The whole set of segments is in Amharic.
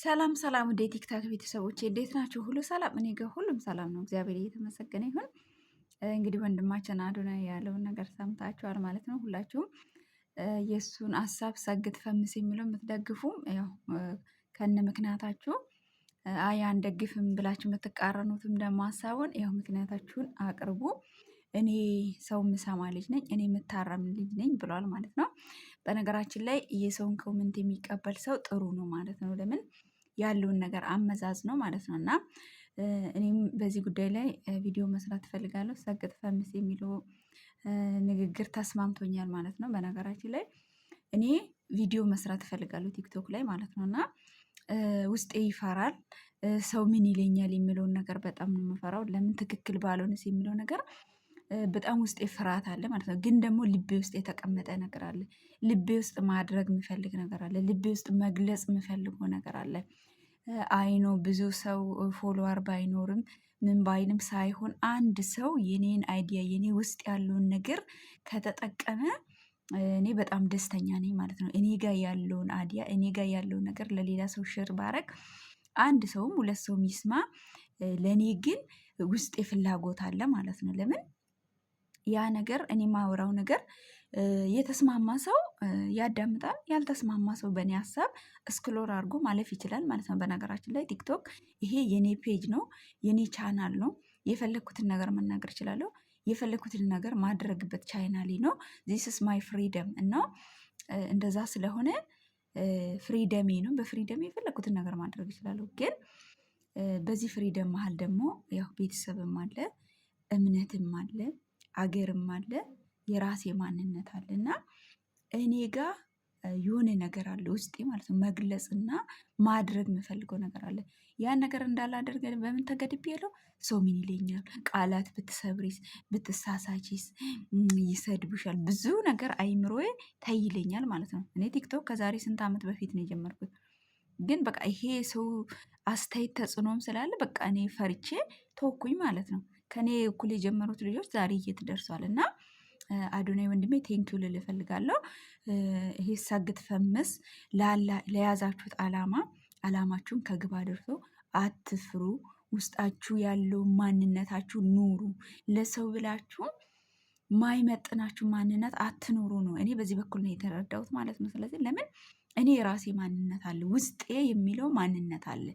ሰላም ሰላም ወደ ቲክታክ ቤተሰቦቼ እንዴት ናችሁ? ሁሉ ሰላም? እኔ ጋር ሁሉም ሰላም ነው፣ እግዚአብሔር እየተመሰገነ ይሁን። እንግዲህ ወንድማችን አዶናይ ያለውን ነገር ሰምታችኋል ማለት ነው። ሁላችሁም የእሱን ሀሳብ ሰግጥ ፈምስ የሚለው የምትደግፉም ያው ከነ ምክንያታችሁ አይ አንደግፍም ብላችሁ የምትቃረኑትም ደግሞ ሀሳቡን ያው ምክንያታችሁን አቅርቡ። እኔ ሰው የምሰማ ልጅ ነኝ፣ እኔ የምታረም ልጅ ነኝ ብሏል ማለት ነው። በነገራችን ላይ የሰውን ኮመንት የሚቀበል ሰው ጥሩ ነው ማለት ነው። ለምን ያለውን ነገር አመዛዝ ነው ማለት ነው። እና እኔም በዚህ ጉዳይ ላይ ቪዲዮ መስራት እፈልጋለሁ። ሰግጥ ፈምስ የሚለው ንግግር ተስማምቶኛል ማለት ነው። በነገራችን ላይ እኔ ቪዲዮ መስራት እፈልጋለሁ ቲክቶክ ላይ ማለት ነው። እና ውስጤ ይፈራል። ሰው ምን ይለኛል የሚለውን ነገር በጣም ነው የምፈራው። ለምን ትክክል ባልሆንስ የሚለው ነገር በጣም ውስጤ ፍርሃት አለ ማለት ነው። ግን ደግሞ ልቤ ውስጥ የተቀመጠ ነገር አለ። ልቤ ውስጥ ማድረግ የምፈልግ ነገር አለ። ልቤ ውስጥ መግለጽ የምፈልገው ነገር አለ። አይኖ ብዙ ሰው ፎሎወር ባይኖርም ምን ባይልም ሳይሆን አንድ ሰው የኔን አይዲያ የኔ ውስጥ ያለውን ነገር ከተጠቀመ እኔ በጣም ደስተኛ ነኝ ማለት ነው። እኔ ጋር ያለውን አይዲያ እኔ ጋር ያለውን ነገር ለሌላ ሰው ሼር ባረግ አንድ ሰውም ሁለት ሰውም ይስማ፣ ለእኔ ግን ውስጤ ፍላጎት አለ ማለት ነው። ለምን ያ ነገር እኔ ማወራው ነገር የተስማማ ሰው ያዳምጣል፣ ያልተስማማ ሰው በእኔ ሀሳብ ስክሎር አድርጎ ማለፍ ይችላል ማለት ነው። በነገራችን ላይ ቲክቶክ ይሄ የኔ ፔጅ ነው፣ የኔ ቻናል ነው። የፈለግኩትን ነገር መናገር እችላለሁ። የፈለግኩትን ነገር ማድረግበት ቻናሌ ነው። ዚስ ኢስ ማይ ፍሪደም እና እንደዛ ስለሆነ ፍሪደሜ ነው። በፍሪደሜ የፈለግኩትን ነገር ማድረግ እችላለሁ። ግን በዚህ ፍሪደም መሀል ደግሞ ያው ቤተሰብም አለ፣ እምነትም አለ፣ አገርም አለ፣ የራሴ ማንነት አለ እና እኔ ጋር የሆነ ነገር አለ ውስጤ ማለት ነው። መግለጽና ማድረግ የምፈልገው ነገር አለ። ያን ነገር እንዳላደርግ በምን ተገድቤ ያለው ሰው ምን ይለኛል፣ ቃላት ብትሰብሪስ፣ ብትሳሳቺስ፣ ይሰድቡሻል፣ ብዙ ነገር አይምሮዬ ተይለኛል ማለት ነው። እኔ ቲክቶክ ከዛሬ ስንት ዓመት በፊት ነው የጀመርኩት። ግን በቃ ይሄ ሰው አስተያየት ተጽዕኖም ስላለ በቃ እኔ ፈርቼ ተወኩኝ ማለት ነው። ከኔ እኩል የጀመሩት ልጆች ዛሬ የት ደርሷል። እና አዶናይ ወንድሜ ቴንኪው ልል እፈልጋለሁ። ይሄ ሰግጥ ፈምስ ለያዛችሁት አላማችሁን ከግብ አድርሶ አትፍሩ። ውስጣችሁ ያለው ማንነታችሁ ኑሩ። ለሰው ብላችሁ ማይመጥናችሁ ማንነት አትኑሩ ነው። እኔ በዚህ በኩል ነው የተረዳሁት ማለት ነው። ስለዚህ ለምን እኔ የራሴ ማንነት አለ፣ ውስጤ የሚለው ማንነት አለ፣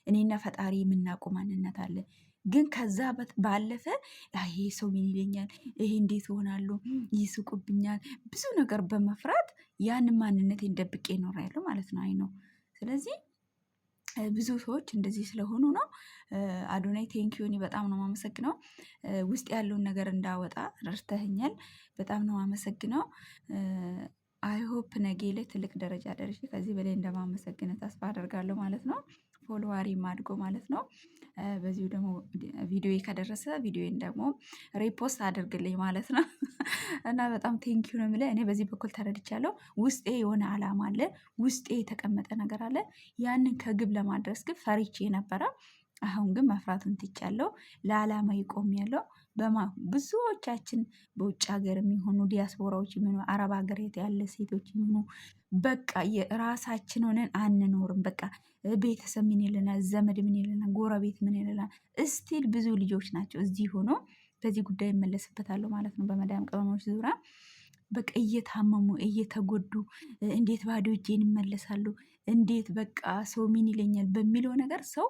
እኔና ፈጣሪ የምናውቀው ማንነት አለ። ግን ከዛ ባለፈ ይሄ ሰው ምን ይለኛል፣ ይሄ እንዴት እሆናለሁ፣ ይስቁብኛል፣ ብዙ ነገር በመፍራት ያንን ማንነቴን ደብቄ እኖራለሁ ማለት ነው። አይ ነው። ስለዚህ ብዙ ሰዎች እንደዚህ ስለሆኑ ነው። አዶናይ ቴንኪዩ፣ እኔ በጣም ነው የማመሰግነው። ውስጥ ያለውን ነገር እንዳወጣ ረድተኸኛል። በጣም ነው የማመሰግነው። አይሆፕ ነገ ላይ ትልቅ ደረጃ ደርሼ ከዚህ በላይ እንደማመሰግን ተስፋ አደርጋለሁ ማለት ነው። ፎሎዋሪ አድጎ ማለት ነው። በዚሁ ደግሞ ቪዲዮ ከደረሰ ቪዲዮን ደግሞ ሪፖስት አድርግልኝ ማለት ነው። እና በጣም ቴንኪዩ ነው የምልህ። እኔ በዚህ በኩል ተረድቻለሁ። ውስጤ የሆነ አላማ አለ፣ ውስጤ የተቀመጠ ነገር አለ። ያንን ከግብ ለማድረስ ግን ፈሪቼ ነበረ። አሁን ግን መፍራቱን ትቻለሁ። ለዓላማ ቆሜያለሁ። ብዙዎቻችን በውጭ ሀገር የሚሆኑ ዲያስፖራዎች የሚሆኑ አረብ ሀገር ያለ ሴቶች የሚሆኑ በቃ የራሳችን ሆነን አንኖርም። በቃ ቤተሰብ ምን ይለናል፣ ዘመድ ምን ይለናል፣ ጎረቤት ምን ይለናል። እስቲል ብዙ ልጆች ናቸው እዚህ ሆኖ በዚህ ጉዳይ እመለስበታለሁ ማለት ነው። በመዳም ቅመሞች ዙሪያ በቃ እየታመሙ እየተጎዱ እንዴት ባዶ እጄን ይመለሳሉ፣ እንዴት በቃ ሰው ምን ይለኛል በሚለው ነገር ሰው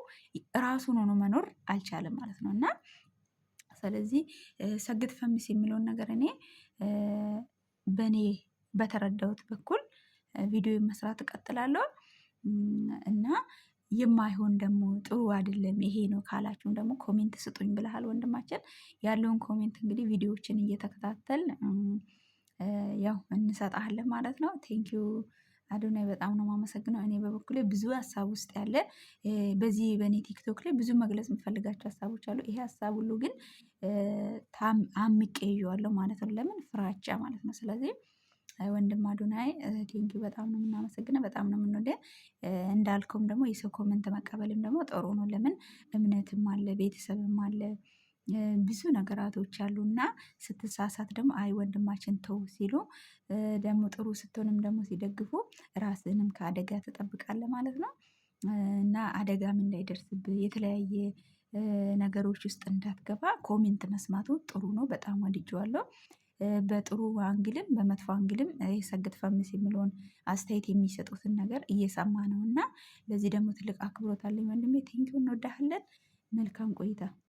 ራሱን ሆኖ መኖር አልቻለም ማለት ነው። እና ስለዚህ ሰግጥ ፈምስ የሚለውን ነገር እኔ በእኔ በተረዳሁት በኩል ቪዲዮ መስራት እቀጥላለሁ። እና የማይሆን ደግሞ ጥሩ አይደለም ይሄ ነው ካላችሁም ደግሞ ኮሜንት ስጡኝ ብለሃል ወንድማችን። ያለውን ኮሜንት እንግዲህ ቪዲዮዎችን እየተከታተል ያው እንሰጣለን ማለት ነው። ቴንኪዩ አዶናይ በጣም ነው የማመሰግነው። እኔ በበኩሌ ብዙ ሀሳብ ውስጥ ያለ በዚህ በእኔ ቲክቶክ ላይ ብዙ መግለጽ የምፈልጋቸው ሀሳቦች አሉ። ይሄ ሀሳብ ሁሉ ግን አምቄ ይዤዋለሁ ማለት ነው። ለምን ፍራቻ ማለት ነው። ስለዚህ ወንድም አዶናይ ቴንኪው በጣም ነው የምናመሰግነው፣ በጣም ነው የምንወደው። እንዳልከውም ደግሞ የሰው ኮመንት መቀበልም ደግሞ ጥሩ ነው። ለምን እምነትም አለ፣ ቤተሰብም አለ፣ ብዙ ነገራቶች አሉና ስትሳሳት ደግሞ አይ ወንድማችን ተው ሲሉ ደግሞ ጥሩ ስትሆንም ደግሞ ሲደግፉ ራስንም ከአደጋ ትጠብቃለህ ማለት ነው። እና አደጋም እንዳይደርስብህ የተለያየ ነገሮች ውስጥ እንዳትገባ ኮሜንት መስማቱ ጥሩ ነው። በጣም ወድጄዋለሁ። በጥሩ አንግልም በመጥፎ አንግልም የሰግጥ ፈምስ የሚለውን አስተያየት የሚሰጡትን ነገር እየሰማ ነው እና ለዚህ ደግሞ ትልቅ አክብሮት አለኝ ወንድሜ። ቴንኪው እንወዳሃለን። መልካም ቆይታ